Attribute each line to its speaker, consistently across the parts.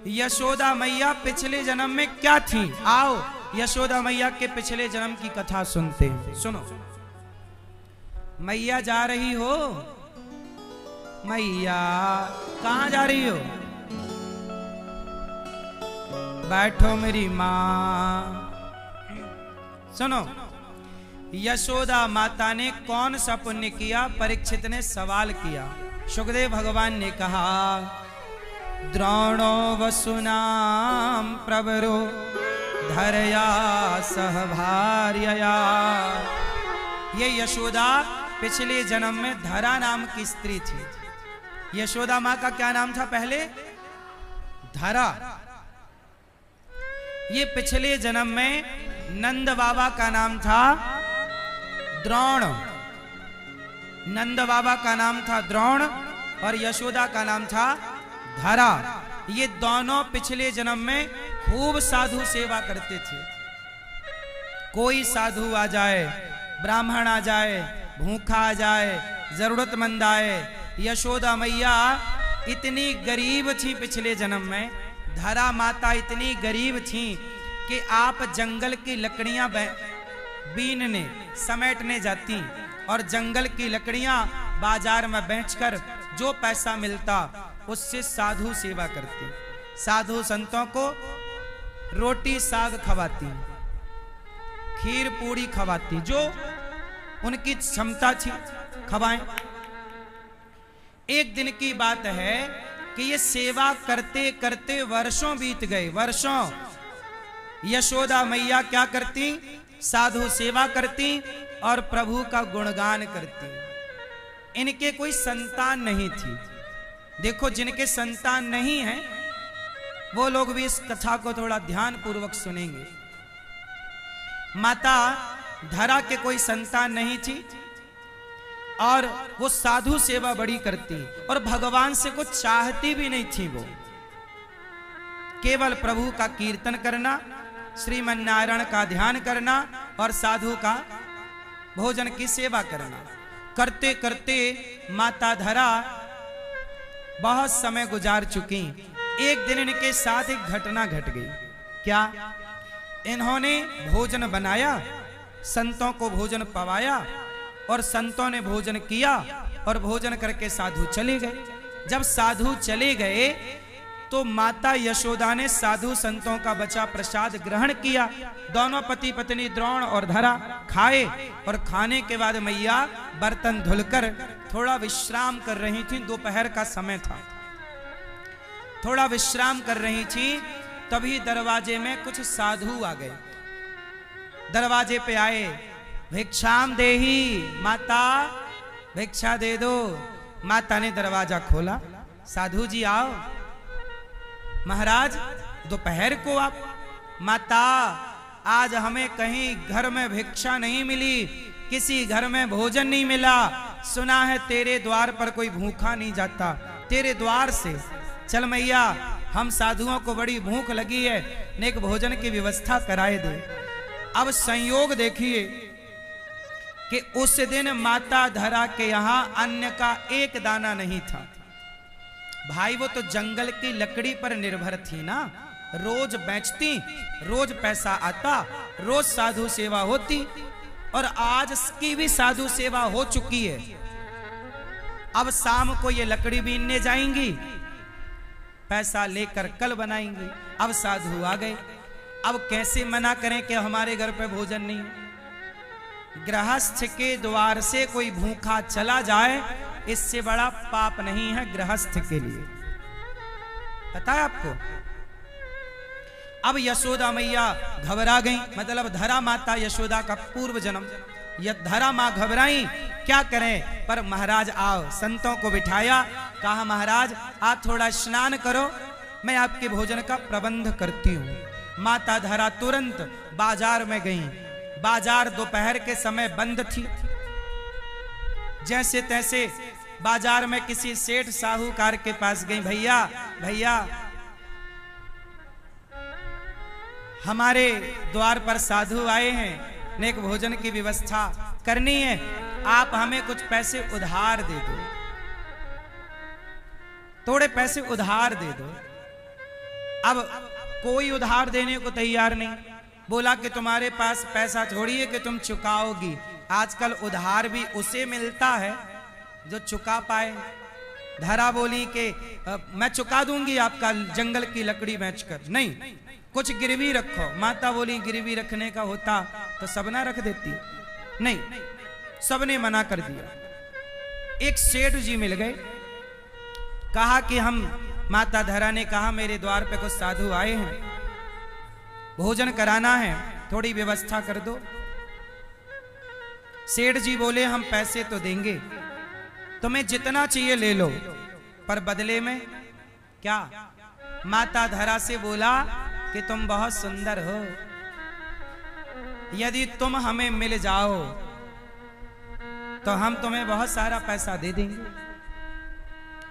Speaker 1: यशोदा मैया पिछले जन्म में क्या थी। आओ यशोदा मैया के पिछले जन्म की कथा सुनते हैं। सुनो, मैया जा रही हो, मैया कहां जा रही हो? बैठो मेरी मां। सुनो, यशोदा माता ने कौन सा पुण्य किया? परीक्षित ने सवाल किया। सुखदेव भगवान ने कहा, द्रोणो वसुनाम प्रवरो धरया सह भार्यया। ये यशोदा पिछले जन्म में धरा नाम की स्त्री थी। यशोदा माँ का क्या नाम था पहले? धरा। ये पिछले जन्म में नंद बाबा का नाम था द्रोण। नंद बाबा का नाम था द्रोण और यशोदा का नाम था धरा। ये दोनों पिछले जन्म में खूब साधु सेवा करते थे। कोई साधु आ जाए, ब्राह्मण आ जाए, भूखा आ जाए, जरूरतमंद आए, यशोदा मैया इतनी गरीब थी पिछले जन्म में। धरा माता इतनी गरीब थी कि आप जंगल की लकड़ियां बीनने समेटने जाती और जंगल की लकड़ियां बाजार में बेचकर जो पैसा मिलता उससे साधु सेवा करती। साधु संतों को रोटी साग खवाती, खीर पूड़ी खवाती, जो उनकी क्षमता थी खवाएं। एक दिन की बात है कि ये सेवा करते करते वर्षों बीत गए। वर्षों यशोदा मैया क्या करती? साधु सेवा करती और प्रभु का गुणगान करती। इनके कोई संतान नहीं थी। देखो, जिनके संतान नहीं है वो लोग भी इस कथा को थोड़ा ध्यान पूर्वक सुनेंगे। माता धरा के कोई संतान नहीं थी और वो साधु सेवा बड़ी करती और भगवान से कुछ चाहती भी नहीं थी। वो केवल प्रभु का कीर्तन करना, श्रीमन नारायण का ध्यान करना और साधु का भोजन की सेवा करना। करते करते माता धरा बहुत समय गुजार चुकी। एक दिन इनके साथ एक घटना घट गई। क्या? इन्होंने भोजन बनाया, संतों को भोजन पवाया और संतों ने भोजन किया और भोजन करके साधु चले गए। जब साधु चले गए तो माता यशोदा ने साधु संतों का बचा प्रसाद ग्रहण किया। दोनों पति पत्नी द्रोण और धरा खाए और खाने के बाद मैया बर्तन धुलकर थोड़ा विश्राम कर रही थी। दोपहर का समय था, थोड़ा विश्राम कर रही थी। तभी दरवाजे में कुछ साधु आ गए। दरवाजे पे आए, भिक्षाम देही, माता भिक्षा दे दो। माता ने दरवाजा खोला, साधु जी आओ। महाराज दोपहर को आप? माता आज हमें कहीं घर में भिक्षा नहीं मिली, किसी घर में भोजन नहीं मिला। सुना है तेरे द्वार पर कोई भूखा नहीं जाता, तेरे द्वार से चल मैया, हम साधुओं को बड़ी भूख लगी है, नेक भोजन की व्यवस्था कराए दे। अब संयोग देखिए कि उस दिन माता धरा के यहां अन्न का एक दाना नहीं था। भाई वो तो जंगल की लकड़ी पर निर्भर थी ना, रोज बेचती, रोज पैसा आता, रोज साधु सेवा होती और आज की भी साधु सेवा हो चुकी है। अब शाम को ये लकड़ी बीनने जाएंगी, पैसा लेकर कल बनाएंगी। अब साधु आ गए, अब कैसे मना करें कि हमारे घर पे भोजन नहीं। गृहस्थ के द्वार से कोई भूखा चला जाए इससे बड़ा पाप नहीं है गृहस्थ के लिए, पता है आपको। अब यशोदा मैया घबरा गई, मतलब धरा माता यशोदा का पूर्व जन्म। धरा मां घबराई, क्या करें। पर महाराज आओ, संतों को बिठाया, कहा महाराज आप थोड़ा स्नान करो, मैं आपके भोजन का प्रबंध करती हूं। माता धरा तुरंत बाजार में गई। बाजार दोपहर के समय बंद थी। जैसे तैसे बाजार में किसी सेठ साहूकार के पास गई, भैया भैया हमारे द्वार पर साधु आए हैं, नेक भोजन की व्यवस्था करनी है, आप हमें कुछ पैसे उधार दे दो, थोड़े पैसे उधार दे दो। अब कोई उधार देने को तैयार नहीं। बोला कि तुम्हारे पास पैसा थोड़ी है कि तुम चुकाओगी। आजकल उधार भी उसे मिलता है जो चुका पाए। धरा बोली कि मैं चुका दूंगी आपका जंगल की लकड़ी बेचकर। नहीं, कुछ गिरवी रखो। माता बोली गिरवी रखने का होता तो सब ना रख देती। नहीं, सबने मना कर दिया। एक सेठ जी मिल गए, कहा कि हम, माता धरा ने कहा मेरे द्वार पे कुछ साधु आए हैं, भोजन कराना है, थोड़ी व्यवस्था कर दो। सेठ जी बोले हम पैसे तो देंगे, तुम्हें जितना चाहिए ले लो, पर बदले में क्या? माता धरा से बोला कि तुम बहुत सुंदर हो, यदि तुम हमें मिल जाओ तो हम तुम्हें बहुत सारा पैसा दे देंगे।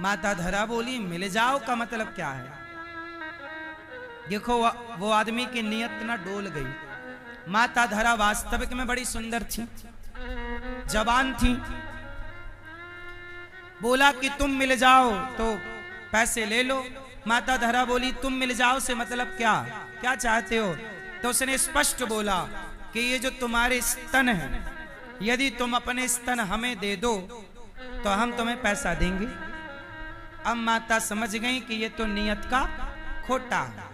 Speaker 1: माता धरा बोली मिल जाओ का मतलब क्या है? देखो वो आदमी की नियत ना डोल गई। माता धरा वास्तविक में बड़ी सुंदर थी, जवान थी। बोला कि तुम मिल जाओ तो पैसे ले लो। माता धरा बोली तुम मिल जाओ से मतलब क्या, क्या चाहते हो? तो उसने स्पष्ट बोला कि ये जो तुम्हारे स्तन हैं, यदि तुम अपने स्तन हमें दे दो तो हम तुम्हें पैसा देंगे। अब माता समझ गई कि ये तो नियत का खोटा है,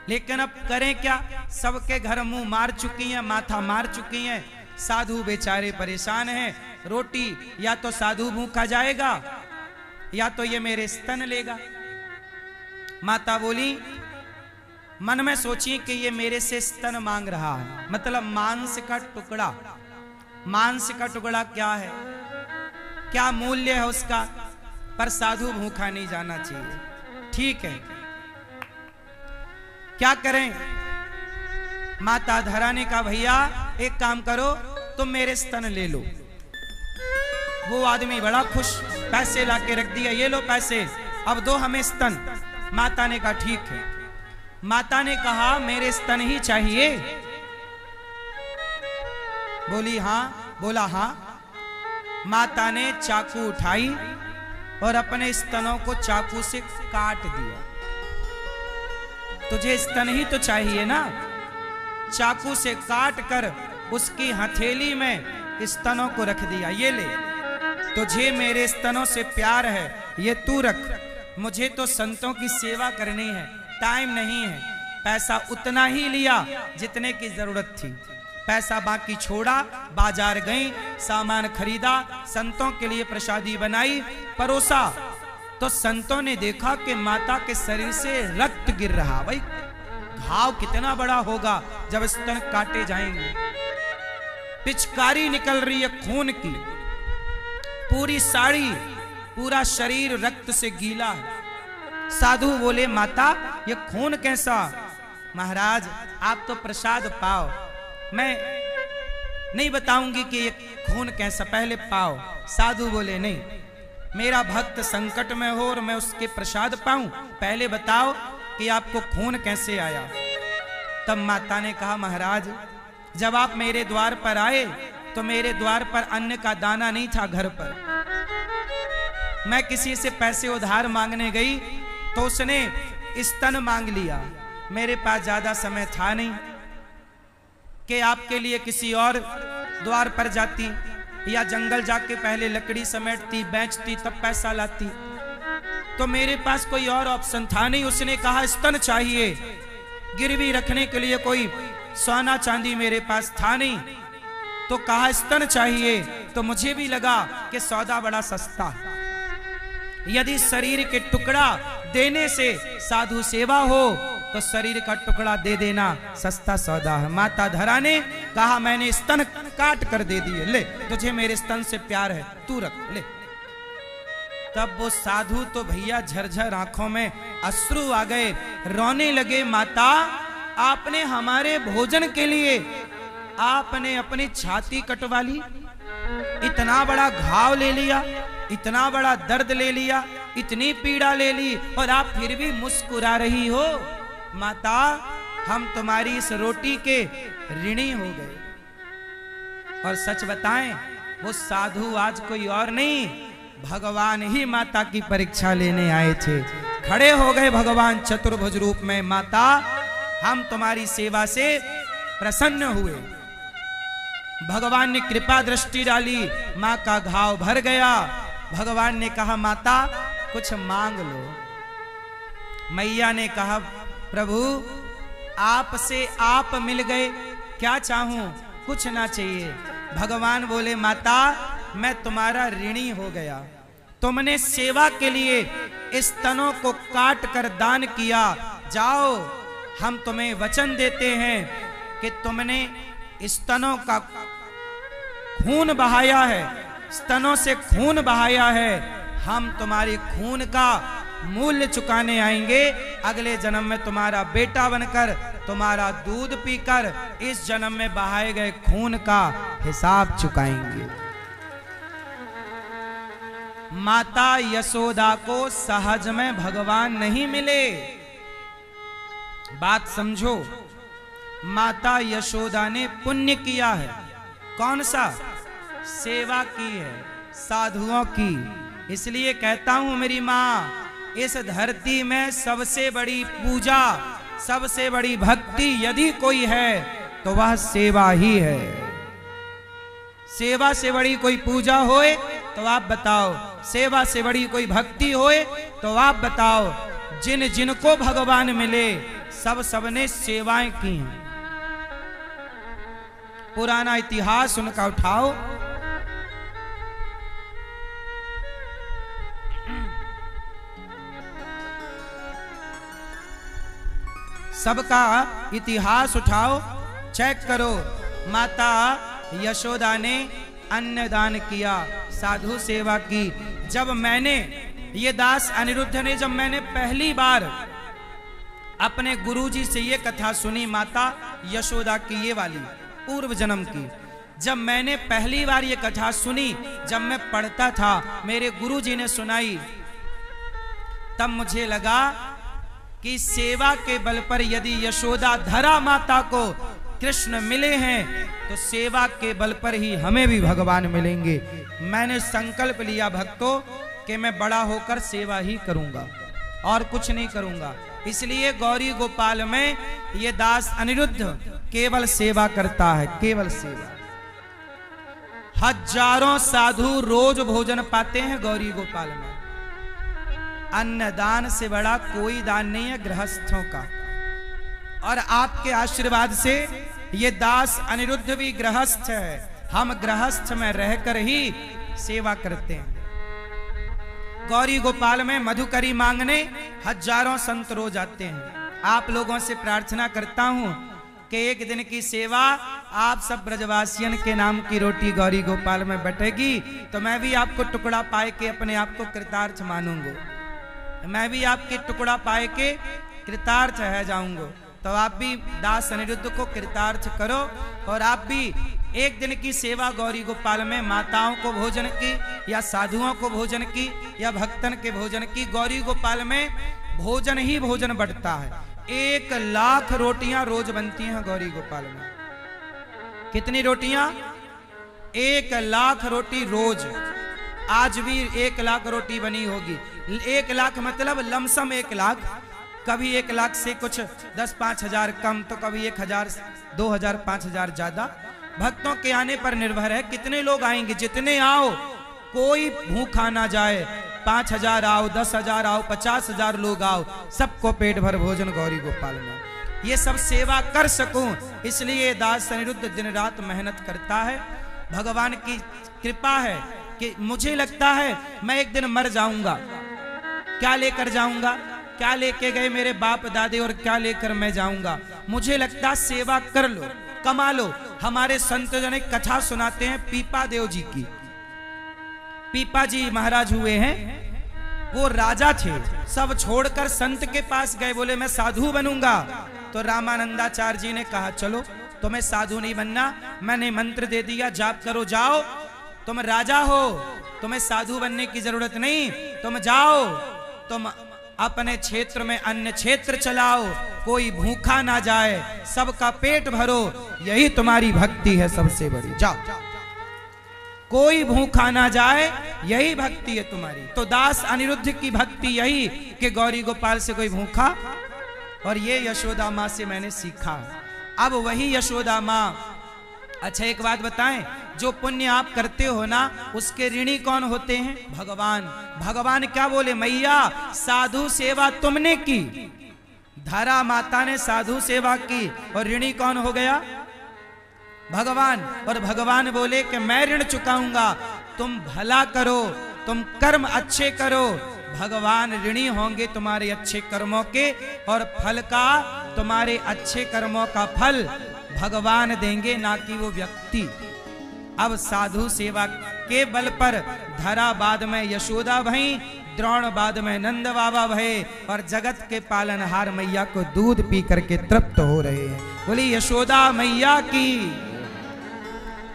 Speaker 1: लेकिन अब करें क्या? सबके घर मुंह मार चुकी हैं, माथा मार चुकी हैं। साधु बेचारे परेशान हैं। रोटी या तो साधु भूखा जाएगा या तो ये मेरे स्तन लेगा। माता बोली मन में सोची कि ये मेरे से स्तन मांग रहा है, मतलब मांस का टुकड़ा। मांस का टुकड़ा क्या है, क्या मूल्य है उसका? पर साधु भूखा नहीं जाना चाहिए। ठीक है, क्या करें? माता धरा ने कहा भैया एक काम करो, तुम मेरे स्तन ले लो। वो आदमी बड़ा खुश, पैसे लाके रख दिया, ये लो पैसे, अब दो हमें स्तन। माता ने कहा ठीक है। माता ने कहा मेरे स्तन ही चाहिए? बोली हाँ। बोला हाँ। माता ने चाकू उठाई और अपने स्तनों को चाकू से काट दिया। तुझे स्तन ही तो चाहिए ना? चाकू से काट कर उसकी हथेली में स्तनों को रख दिया। ये ले, तुझे मेरे स्तनों से प्यार है, ये तू रख। मुझे तो संतों की सेवा करनी है, टाइम नहीं है। पैसा उतना ही लिया जितने की जरूरत थी, पैसा बाकी छोड़ा। बाजार गई, सामान खरीदा, संतों के लिए प्रसादी बनाई, परोसा। तो संतों ने देखा कि माता के शरीर से रक्त गिर रहा। भाई घाव कितना बड़ा होगा जब स्तन काटे जाएंगे। पिचकारी निकल रही है खून की, पूरी साड़ी, पूरा शरीर रक्त से गीला है। साधु बोले माता ये खून कैसा? महाराज आप तो प्रसाद पाओ, मैं नहीं बताऊंगी कि ये खून कैसा, पहले पाओ। साधु बोले नहीं, मेरा भक्त संकट में हो और मैं उसके प्रसाद पाऊं, पहले बताओ कि आपको खून कैसे आया। तब माता ने कहा महाराज जब आप मेरे द्वार पर आए तो मेरे द्वार पर अन्न का दाना नहीं था घर पर। मैं किसी से पैसे उधार मांगने गई तो उसने स्तन मांग लिया। मेरे पास ज्यादा समय था नहीं कि आपके लिए किसी और द्वार पर जाती या जंगल जाके पहले लकड़ी समेटती, बेचती, तब पैसा लाती। तो मेरे पास कोई और ऑप्शन था नहीं। उसने कहा स्तन चाहिए, गिरवी रखने के लिए कोई सोना चांदी मेरे पास था नहीं, तो कहा स्तन चाहिए। तो मुझे भी लगा कि सौदा बड़ा सस्ता है, यदि शरीर के टुकड़ा देने से साधु सेवा हो तो शरीर का टुकड़ा दे देना सस्ता सौदा है। माता धरा ने कहा मैंने स्तन काट कर दे दिए, ले तुझे मेरे स्तन से प्यार है, तू रख ले। तब वो साधु तो भैया झरझर आंखों में अश्रु आ गए, रोने लगे। माता आपने हमारे भोजन के लिए आपने अपनी छाती कटवा ली, इतना बड़ा घाव ले लिया, इतना बड़ा दर्द ले लिया, इतनी पीड़ा ले ली और आप फिर भी मुस्कुरा रही हो। माता हम तुम्हारी इस रोटी के ऋणी हो गए। और सच बताएं वो साधु आज कोई और नहीं, भगवान ही माता की परीक्षा लेने आए थे। खड़े हो गए भगवान चतुर्भुज रूप में, माता हम तुम्हारी सेवा से प्रसन्न हुए। भगवान ने कृपा दृष्टि डाली, मां का घाव भर गया। भगवान ने कहा माता कुछ मांग लो। मैया ने कहा प्रभु आपसे आप मिल गए, क्या चाहूं, कुछ ना चाहिए। भगवान बोले माता मैं तुम्हारा ऋणी हो गया, तुमने सेवा के लिए स्तनों को काट कर दान किया, जाओ हम तुम्हें वचन देते हैं कि तुमने स्तनों का खून बहाया है, स्तनों से खून बहाया है, हम तुम्हारे खून का मूल्य चुकाने आएंगे। अगले जन्म में तुम्हारा बेटा बनकर, तुम्हारा दूध पीकर इस जन्म में बहाए गए खून का हिसाब चुकाएंगे। माता यशोदा को सहज में भगवान नहीं मिले, बात समझो। माता यशोदा ने पुण्य किया है, कौन सा, सेवा की है साधुओं की। इसलिए कहता हूं मेरी मां, इस धरती में सबसे बड़ी पूजा, सबसे बड़ी भक्ति यदि कोई है तो वह सेवा ही है। सेवा से बड़ी कोई पूजा होए तो आप बताओ, सेवा से बड़ी कोई भक्ति होए तो आप बताओ। जिन जिनको भगवान मिले सबने सेवाएं की हैं। पुराना इतिहास उनका उठाओ, सबका इतिहास उठाओ, चेक करो। माता यशोदा ने अन्नदान किया, साधु सेवा की। जब मैंने, ये दास अनिरुद्ध ने, जब मैंने पहली बार अपने गुरुजी से ये कथा सुनी, माता यशोदा की ये वाली पूर्व जन्म की, जब मैंने पहली बार ये कथा सुनी, जब मैं पढ़ता था, मेरे गुरुजी ने सुनाई, तब मुझे लगा कि सेवा के बल पर यदि यशोदा धरा माता को कृष्ण मिले हैं तो सेवा के बल पर ही हमें भी भगवान मिलेंगे। मैंने संकल्प लिया भक्तों कि मैं बड़ा होकर सेवा ही करूंगा और कुछ नहीं करूंगा। इसलिए गौरी गोपाल में ये दास अनिरुद्ध केवल सेवा करता है, केवल सेवा। हजारों साधु रोज भोजन पाते हैं गौरी गोपाल में। अन्नदान से बड़ा कोई दान नहीं है गृहस्थों का। और आपके आशीर्वाद से ये दास अनिरुद्ध भी गृहस्थ है। हम गृहस्थ में रहकर ही सेवा करते हैं। गौरी गोपाल में मधुकरी मांगने हजारों संत रोज आते हैं। आप लोगों से प्रार्थना करता हूं कि एक दिन की सेवा आप सब ब्रजवासियन के नाम की रोटी गौरी गोपाल में बटेगी तो मैं भी आपको टुकड़ा पाए के अपने आप को कृतार्थ मानूंगा। मैं भी आपके टुकड़ा पाए के कृतार्थ है जाऊंगा। तो आप भी दास अनिरुद्ध को कृतार्थ करो और आप भी एक दिन की सेवा गौरी गोपाल में माताओं को भोजन की या साधुओं को भोजन की या भक्तन के भोजन की। गौरी गोपाल में भोजन ही भोजन बढ़ता है। 1,00,000 रोटियां रोज बनती हैं गौरी गोपाल में। कितनी रोटियां? 1,00,000 रोटी रोज। आज भी 1,00,000 रोटी बनी होगी। 1,00,000 मतलब लमसम 1,00,000, कभी 1,00,000 से कुछ 10-5 हजार कम, तो कभी 1,000, 2,000, 5,000 ज्यादा। भक्तों के आने पर निर्भर है कितने लोग आएंगे। जितने आओ, कोई भूखा ना जाए। 5,000 आओ, 10,000 आओ, 50,000 लोग आओ, सबको पेट भर भोजन गौरी गोपाल में। ये सब सेवा कर सकूं इसलिए दास अनिरुद्ध दिन रात मेहनत करता है। भगवान की कृपा है कि मुझे लगता है मैं एक दिन मर जाऊंगा। क्या लेकर जाऊंगा? क्या लेके गए मेरे बाप दादे और क्या लेकर मैं जाऊंगा? मुझे लगता सेवा कर लो, कमा लो। हमारे संत जन एक कथा सुनाते हैं पीपा देव जी की। पीपा जी महाराज हुए हैं, वो राजा थे, सब छोड़कर संत के पास गए, बोले मैं साधु बनूंगा। तो रामानंदाचार्य जी ने कहा चलो, तुम्हें साधु नहीं बनना, मैंने मंत्र दे दिया, जाप करो, जाओ। तुम राजा हो, तुम्हें साधु बनने की जरूरत नहीं, तुम जाओ, तुम अपने क्षेत्र में अन्य क्षेत्र चलाओ, कोई भूखा ना जाए, सबका पेट भरो, यही तुम्हारी भक्ति है सबसे बड़ी, जाओ। कोई भूखा ना जाए, यही भक्ति है तुम्हारी। तो दास अनिरुद्ध की भक्ति यही कि गौरी गोपाल से कोई भूखा, और ये यशोदा माँ से मैंने सीखा। अब वही यशोदा माँ, अच्छा एक बात बताएं, जो पुण्य आप करते हो ना, उसके ऋणी कौन होते हैं? भगवान। भगवान क्या बोले? मैया साधु सेवा तुमने की, धरा माता ने साधु सेवा की, और ऋणी कौन हो गया? भगवान। और भगवान बोले कि मैं ऋण चुकाऊंगा, तुम भला करो, तुम कर्म अच्छे करो। भगवान ऋणी होंगे तुम्हारे अच्छे कर्मों के, और फल का, तुम्हारे अच्छे कर्मों का फल भगवान देंगे, ना कि वो व्यक्ति। अब साधु सेवा के बल पर धराबाद में यशोदा भई, द्रोणबाद में नंद बाबा भये, और जगत के पालनहार मैया को दूध पी करके तृप्त हो रहे हैं। बोली यशोदा मैया की।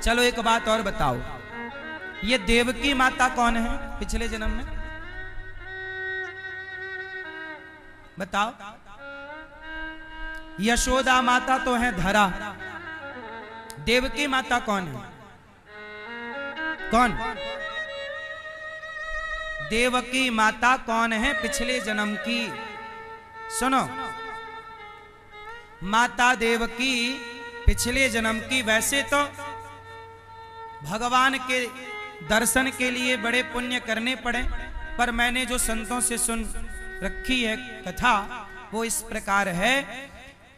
Speaker 1: चलो एक बात और बताओ, ये देवकी माता कौन है पिछले जन्म में? बताओ। यशोदा माता तो है धरा, देवकी माता कौन है? कौन? देवकी माता कौन है पिछले जन्म की? सुनो, माता देवकी पिछले जन्म की। वैसे तो भगवान के दर्शन के लिए बड़े पुण्य करने पड़े, पर मैंने जो संतों से सुन रखी है कथा, वो इस प्रकार है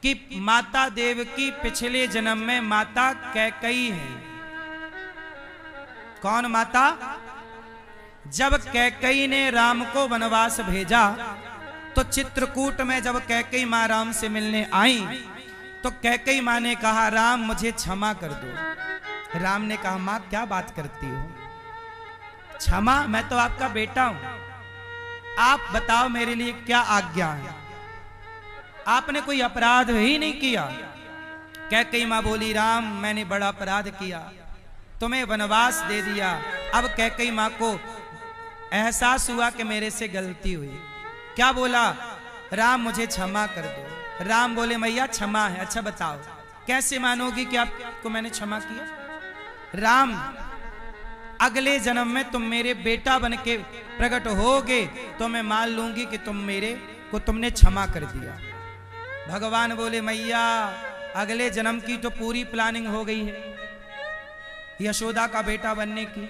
Speaker 1: कि माता देवकी पिछले जन्म में माता कैकई है। कौन माता? जब कैकई ने राम को वनवास भेजा, तो चित्रकूट में जब कैकई माँ राम से मिलने आई, तो कैकई माँ ने कहा राम मुझे क्षमा कर दो। राम ने कहा माँ क्या बात करती हो, क्षमा? मैं तो आपका बेटा हूं, आप बताओ मेरे लिए क्या आज्ञा है? आपने कोई अपराध ही नहीं किया। कैकई माँ बोली राम मैंने बड़ा अपराध किया, तुम्हें वनवास दे दिया। अब कैकई माँ को एहसास हुआ कि मेरे से गलती हुई। क्या बोला? राम मुझे क्षमा कर दो। राम बोले मैया क्षमा है। अच्छा बताओ कैसे मानोगी कि आपको मैंने क्षमा किया? राम अगले जन्म में तुम मेरे बेटा बन के प्रकट होगे, तो मैं मान लूंगी कि तुम मेरे को तुमने क्षमा कर दिया। भगवान बोले मैया अगले जन्म की तो पूरी प्लानिंग हो गई है यशोदा का बेटा बनने की।